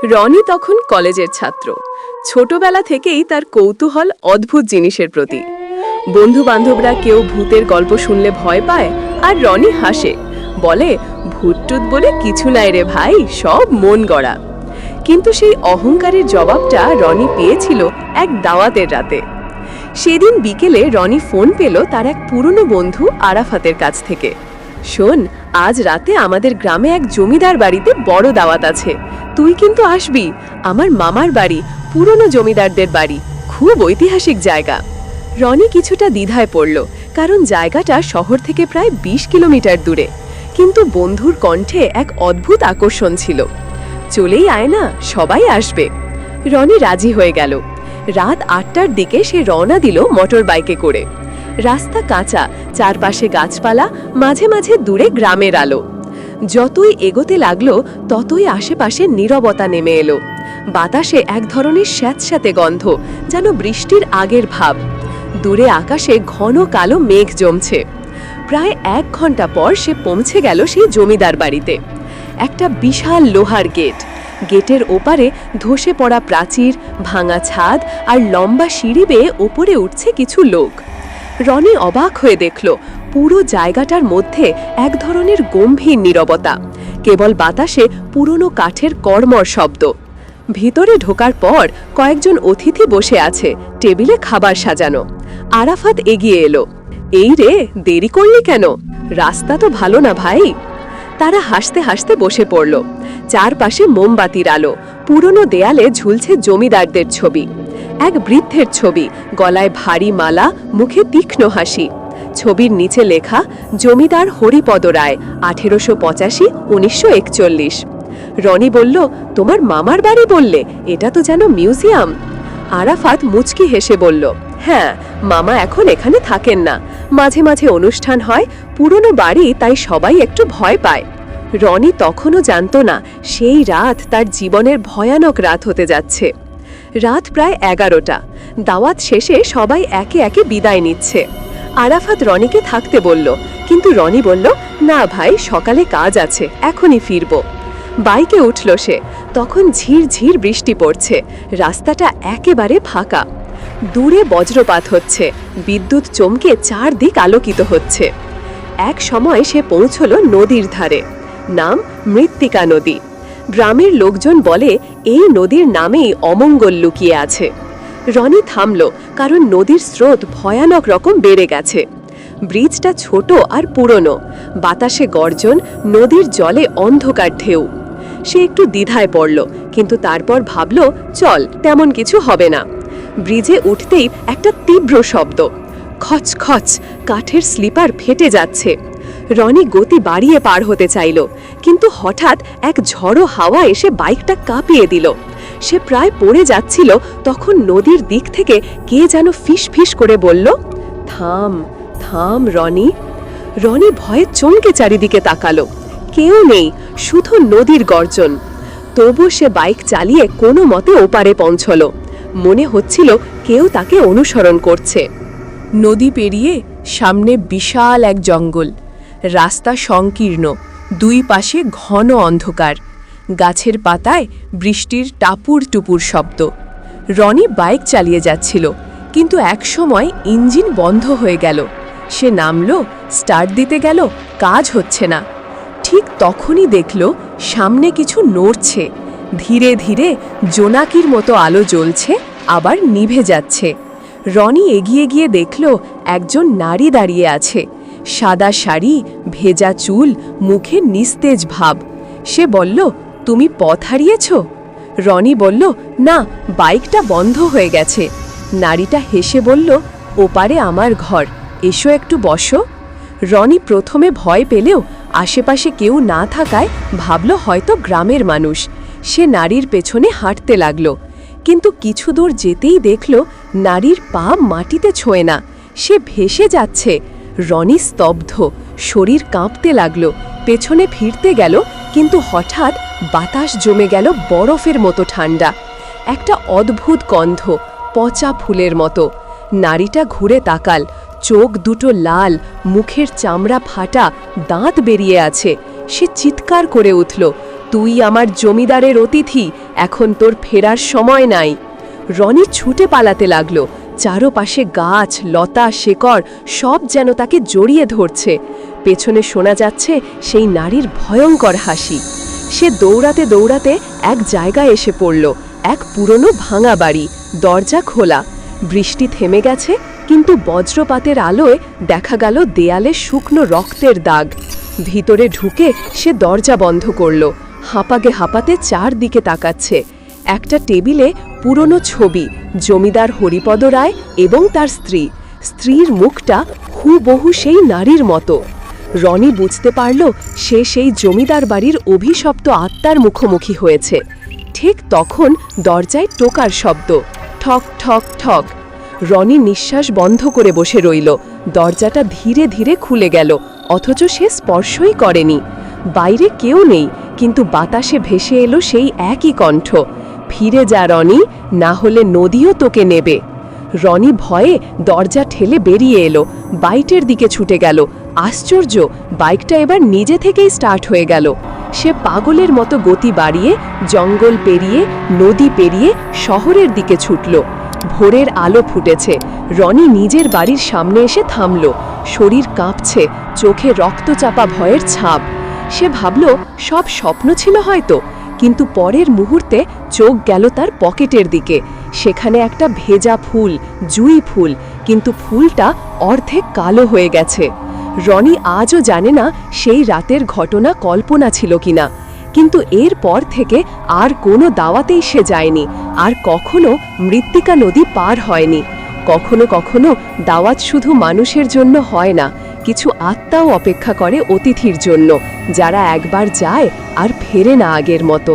রনি তখন কলেজের ছাত্র। ছোটবেলা থেকেই তার কৌতূহল অদ্ভুত জিনিসের প্রতি। বন্ধু বান্ধবরা কেউ ভূতের গল্প শুনলে ভয় পায়, আর রনি হাসে, বলে ভূতটুত বলে কিছু নাই রে ভাই, সব মন গড়া। কিন্তু সেই অহংকারের জবাবটা রনি পেয়েছিল এক দাওয়াতের রাতে। সেদিন বিকেলে রনি ফোন পেল তার এক পুরনো বন্ধু আরাফাতের কাছ থেকে। শোন, আজ রাতে আমাদের গ্রামে এক জমিদার বাড়িতে বড় দাওয়াত আছে, তুই কিন্তু আসবি। আমার মামার বাড়ি, পুরনো জমিদারদের বাড়ি, খুব ঐতিহাসিক জায়গা। রনি কিছুটা দ্বিধায় পড়ল, কারণ জায়গাটা শহর থেকে প্রায় 20 কিলোমিটার দূরে। কিন্তু বন্ধুর কণ্ঠে এক অদ্ভুত আকর্ষণ ছিল। চলেই আয় না, সবাই আসবে। রনি রাজি হয়ে গেল। রাত 8টার দিকে সে রওনা দিল মোটর বাইকে করে। রাস্তা কাঁচা, চারপাশে গাছপালা, মাঝে মাঝে দূরে গ্রামের আলো। যতই এগোতে লাগলো ততই আশেপাশে নীরবতা নেমে এলো। বাতাসে এক ধরনের স্যাঁতস্যাঁতে গন্ধ, যেন বৃষ্টির আগের ভাব। দূরে আকাশে ঘন কালো মেঘ জমছে। প্রায় 1 ঘন্টা পর সে পৌঁছে গেল সেই জমিদার বাড়িতে। একটা বিশাল লোহার গেট, গেটের ওপারে ধসে পড়া প্রাচীর, ভাঙা ছাদ আর লম্বা সিঁড়ি বেয়ে ওপরে উঠছে কিছু লোক। রনি অবাক হয়ে দেখল পুরো জায়গাটার মধ্যে এক ধরনের গম্ভীর নীরবতা, কেবল বাতাসে পুরনো কাঠের কড়মড় শব্দ। ভিতরে ঢোকার পর কয়েকজন অতিথি বসে আছে, টেবিলে খাবার সাজানো। আরাফাত এগিয়ে এলো। এই রে, দেরি করলি কেন? রাস্তা তো ভালো না ভাই। তারা হাসতে হাসতে বসে পড়ল। চারপাশে মোমবাতির আলো, পুরনো দেয়ালে ঝুলছে জমিদারদের ছবি। এক বৃদ্ধের ছবি, গলায় ভারী মালা, মুখে তীক্ষ্ণ হাসি। ছবির নিচে লেখা জমিদার হরিপদ রায়, 1885-1941। রনি বলল, তোমার মামার বাড়ি বললে? এটা তো যেন মিউজিয়াম। আরাফাত মুচকি হেসে বলল, হ্যাঁ, মামা এখন এখানে থাকেন না, মাঝে মাঝে অনুষ্ঠান হয়, পুরনো বাড়ি, তাই সবাই একটু ভয় পায়। রনি তখনও জানত না সেই রাত তার জীবনের ভয়ানক রাত হতে যাচ্ছে। রাত প্রায় 11টা। দাওয়াত শেষে সবাই একে একে বিদায় নিচ্ছে। আরাফাত রনিকে থাকতে বলল, কিন্তু রনি বলল, না ভাই, সকালে কাজ আছে, এখনই ফিরব। বাইকে উঠল সে। তখন ঝিরঝির বৃষ্টি পড়ছে, রাস্তাটা একেবারে ফাঁকা। দূরে বজ্রপাত হচ্ছে, বিদ্যুৎ চমকে চারদিক আলোকিত হচ্ছে। এক সময় সে পৌঁছল নদীর ধারে। নাম মৃত্তিকা নদী। গ্রামের লোকজন বলে এই নদীর নামেই অমঙ্গল লুকিয়ে আছে। রনি থামল, কারণ নদীর স্রোত ভয়ানক রকম বেড়ে গেছে। ব্রিজটা ছোট আর পুরনো, বাতাসে গর্জন, নদীর জলে অন্ধকার ঢেউ। সে একটু দ্বিধায় পড়ল, কিন্তু তারপর ভাবল, চল, তেমন কিছু হবে না। ব্রিজে উঠতেই একটা তীব্র শব্দ, খচ খচ, কাঠের স্লিপার ফেটে যাচ্ছে। রনি গতি বাড়িয়ে পার হতে চাইল, কিন্তু হঠাৎ এক ঝড়ো হাওয়া এসে বাইকটা কাঁপিয়ে দিল। সে প্রায় পড়ে যাচ্ছিল, তখন নদীর দিক থেকে কে যেন ফিস ফিস করে বলল, থাম থাম রনি। রনি ভয়ে চমকে চারিদিকে তাকালো। কেউ নেই, শুধু নদীর গর্জন। তবু সে বাইক চালিয়ে কোনো মতে ওপারে পৌঁছল। মনে হচ্ছিল কেউ তাকে অনুসরণ করছে। নদী পেরিয়ে সামনে বিশাল এক জঙ্গল। রাস্তা সংকীর্ণ, দুই পাশে ঘন অন্ধকার, গাছের পাতায় বৃষ্টির টাপুর টুপুর শব্দ। রনি বাইক চালিয়ে যাচ্ছিল, কিন্তু একসময় ইঞ্জিন বন্ধ হয়ে গেল। সে নামল, স্টার্ট দিতে গেল, কাজ হচ্ছে না। ঠিক তখনই দেখল সামনে কিছু নড়ছে। ধীরে ধীরে জোনাকির মতো আলো জ্বলছে, আবার নিভে যাচ্ছে। রনি এগিয়ে গিয়ে দেখল একজন নারী দাঁড়িয়ে আছে। সাদা শাড়ি, ভেজা চুল, মুখে নিস্তেজ ভাব। সে বলল, তুমি পথ হারিয়েছ? রনি বলল, না, বাইকটা বন্ধ হয়ে গেছে। নারীটা হেসে বলল, ওপারে আমার ঘর, এসো একটু বসো। রনি প্রথমে ভয় পেলেও আশেপাশে কেউ না থাকায় ভাবল হয়তো গ্রামের মানুষ। সে নারীর পেছনে হাঁটতে লাগল, কিন্তু কিছু দূর যেতেই দেখল নারীর পা মাটিতে ছোঁয় না, সে ভেসে যাচ্ছে। রনি স্তব্ধ, শরীর কাঁপতে লাগল। পেছনে ফিরতে গেল, কিন্তু হঠাৎ বাতাস জমে গেল বরফের মতো ঠান্ডা। একটা অদ্ভুত গন্ধ, পচা ফুলের মতো। নারীটা ঘুরে তাকাল, চোখ দুটো লাল, মুখের চামড়া ফাটা, দাঁত বেরিয়ে আছে। সে চিৎকার করে উঠল, তুই আমার জমিদারের অতিথি, এখন তোর ফেরার সময় নাই। রনি ছুটে পালাতে লাগলো। চারপাশে গাছ, লতা, শেকড় সব যেন তাকে জড়িয়ে ধরছে। পেছনে শোনা যাচ্ছে সেই নারীর ভয়ঙ্কর হাসি। সে দৌড়াতে দৌড়াতে এক জায়গায় এসে পড়ল, এক পুরনো ভাঙা বাড়ি, দরজা খোলা। বৃষ্টি থেমে গেছে, কিন্তু বজ্রপাতের আলোয় দেখা গেল দেয়ালে শুকনো রক্তের দাগ। ভিতরে ঢুকে সে দরজা বন্ধ করল, হাঁপাগে হাঁপাতে চারদিকে তাকাচ্ছে। একটা টেবিলে পুরনো ছবি, জমিদার হরিপদ রায় এবং তার স্ত্রী। স্ত্রীর মুখটা হুবহু সেই নারীর মতো। রনি বুঝতে পারল সে সেই জমিদার বাড়ির অভিশপ্ত আত্মার মুখোমুখি হয়েছে। ঠিক তখন দরজায় টোকার শব্দ, ঠক ঠক ঠক। রনি নিঃশ্বাস বন্ধ করে বসে রইল। দরজাটা ধীরে ধীরে খুলে গেল, অথচ সে স্পর্শই করেনি। বাইরে কেউ নেই, কিন্তু বাতাসে ভেসে এলো সেই একই কণ্ঠ, ফিরে যা রনি, না হলে নদীও তোকে নেবে। রনি ভয়ে দরজা ঠেলে বেরিয়ে এলো, বাইটের দিকে ছুটে গেল। আশ্চর্য, বাইকটা এবার নিজে থেকেই স্টার্ট হয়ে গেল। সে পাগলের মতো গতি বাড়িয়ে জঙ্গল পেরিয়ে, নদী পেরিয়ে শহরের দিকে ছুটল। ভোরের আলো ফুটেছে। রনি নিজের বাড়ির সামনে এসে থামল। শরীর কাঁপছে, চোখে রক্তচাপা ভয়ের ছাপ। সে ভাবল সব স্বপ্ন ছিল হয়তো, কিন্তু পরের মুহূর্তে চোখ গেল তার পকেটের দিকে। সেখানে একটা ভেজা ফুল, জুঁই ফুল, কিন্তু ফুলটা অর্ধেক কালো হয়ে গেছে। রনি আজও জানে না সেই রাতের ঘটনা কল্পনা ছিল কিনা, কিন্তু এর পর থেকে আর কোনো দাওয়াতেই সে যায়নি, আর কখনো মৃত্তিকা নদী পার হয়নি। কখনো কখনো দাওয়াত শুধু মানুষের জন্য হয় না, কিছু আত্মাও অপেক্ষা করে অতিথির জন্য, যারা একবার যায় আর ফেরে না আগের মতো।